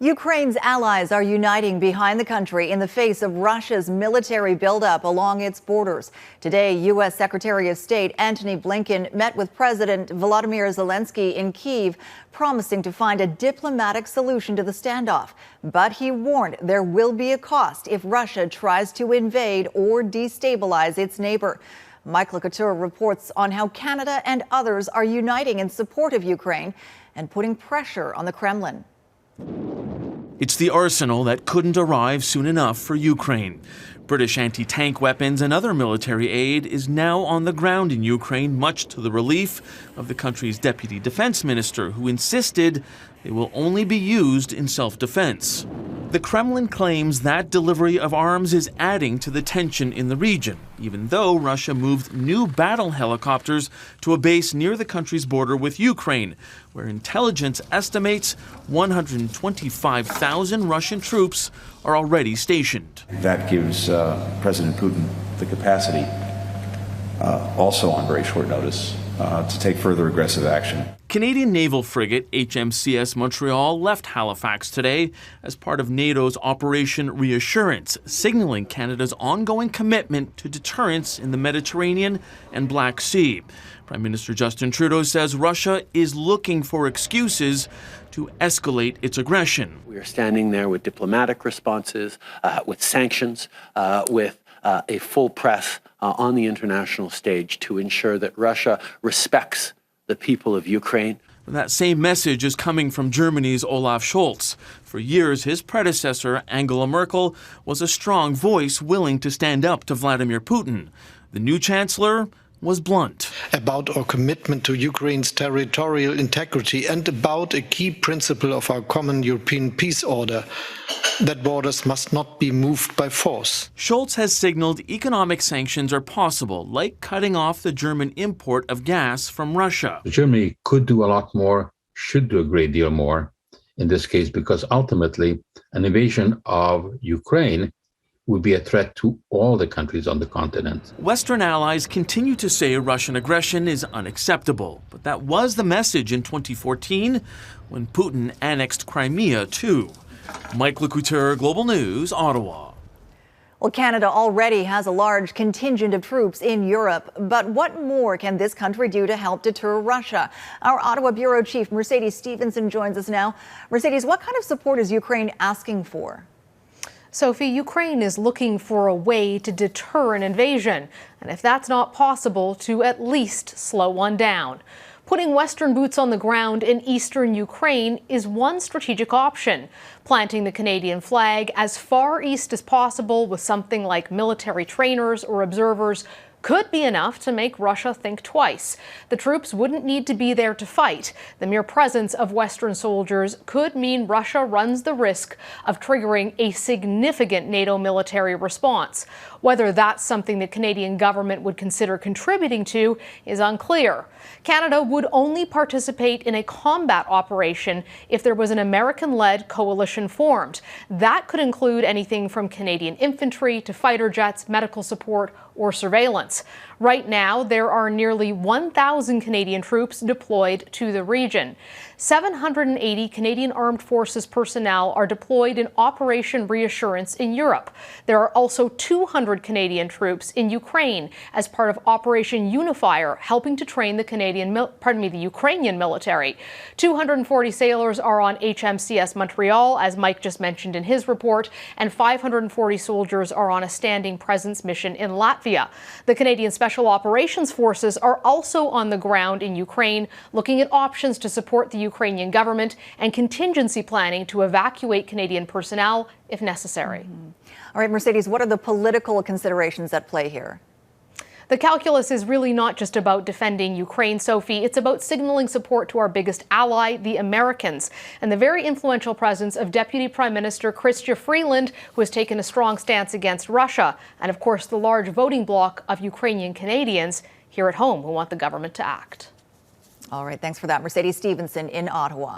Ukraine's allies are uniting behind the country in the face of Russia's military buildup along its borders. Today, U.S. Secretary of State Antony Blinken met with President Volodymyr Zelensky in Kyiv, promising to find a diplomatic solution to the standoff. But he warned there will be a cost if Russia tries to invade or destabilize its neighbor. Michael Couteur reports on how Canada and others are uniting in support of Ukraine and putting pressure on the Kremlin. It's the arsenal that couldn't arrive soon enough for Ukraine. British anti-tank weapons and other military aid is now on the ground in Ukraine, much to the relief of the country's deputy defense minister, who insisted they will only be used in self-defense. The Kremlin claims that delivery of arms is adding to the tension in the region, even though Russia moved new battle helicopters to a base near the country's border with Ukraine, where intelligence estimates 125,000 Russian troops are already stationed. That gives President Putin the capacity, also on very short notice, to take further aggressive action. Canadian naval frigate HMCS Montreal left Halifax today as part of NATO's Operation Reassurance, signaling Canada's ongoing commitment to deterrence in the Mediterranean and Black Sea. Prime Minister Justin Trudeau says Russia is looking for excuses to escalate its aggression. We are standing there with diplomatic responses, with sanctions, with a full press on the international stage to ensure that Russia respects the people of Ukraine. That same message is coming from Germany's Olaf Scholz. For years, his predecessor, Angela Merkel, was a strong voice willing to stand up to Vladimir Putin. The new chancellor was blunt about our commitment to Ukraine's territorial integrity and about a key principle of our common European peace order, that borders must not be moved by force. Scholz has signaled economic sanctions are possible, like cutting off the German import of gas from Russia. Germany could do a lot more, should do a great deal more in this case, because ultimately an invasion of Ukraine would be a threat to all the countries on the continent. Western allies continue to say Russian aggression is unacceptable, but that was the message in 2014 when Putin annexed Crimea too. Michael Couteur, Global News, Ottawa. Well, Canada already has a large contingent of troops in Europe, but what more can this country do to help deter Russia? Our Ottawa Bureau Chief, Mercedes Stephenson, joins us now. Mercedes, what kind of support is Ukraine asking for? Sophie, Ukraine is looking for a way to deter an invasion, and if that's not possible, to at least slow one down. Putting Western boots on the ground in eastern Ukraine is one strategic option. Planting the Canadian flag as far east as possible with something like military trainers or observers could be enough to make Russia think twice. The troops wouldn't need to be there to fight. The mere presence of Western soldiers could mean Russia runs the risk of triggering a significant NATO military response. Whether that's something the Canadian government would consider contributing to is unclear. Canada would only participate in a combat operation if there was an American-led coalition formed. That could include anything from Canadian infantry to fighter jets, medical support, or surveillance. Right now, there are nearly 1,000 Canadian troops deployed to the region. 780 Canadian Armed Forces personnel are deployed in Operation Reassurance in Europe. There are also 200 Canadian troops in Ukraine as part of Operation Unifier, helping to train the Ukrainian military. 240 sailors are on HMCS Montreal, as Mike just mentioned in his report, and 540 soldiers are on a standing presence mission in Latvia. The Canadian Special Operations Forces are also on the ground in Ukraine, looking at options to support the Ukrainian government and contingency planning to evacuate Canadian personnel if necessary. All right, Mercedes, what are the political considerations at play here? The calculus is really not just about defending Ukraine, Sophie. It's about signaling support to our biggest ally, the Americans, and the very influential presence of Deputy Prime Minister Chrystia Freeland, who has taken a strong stance against Russia, and of course the large voting bloc of Ukrainian Canadians here at home who want the government to act. All right, thanks for that, Mercedes Stephenson in Ottawa.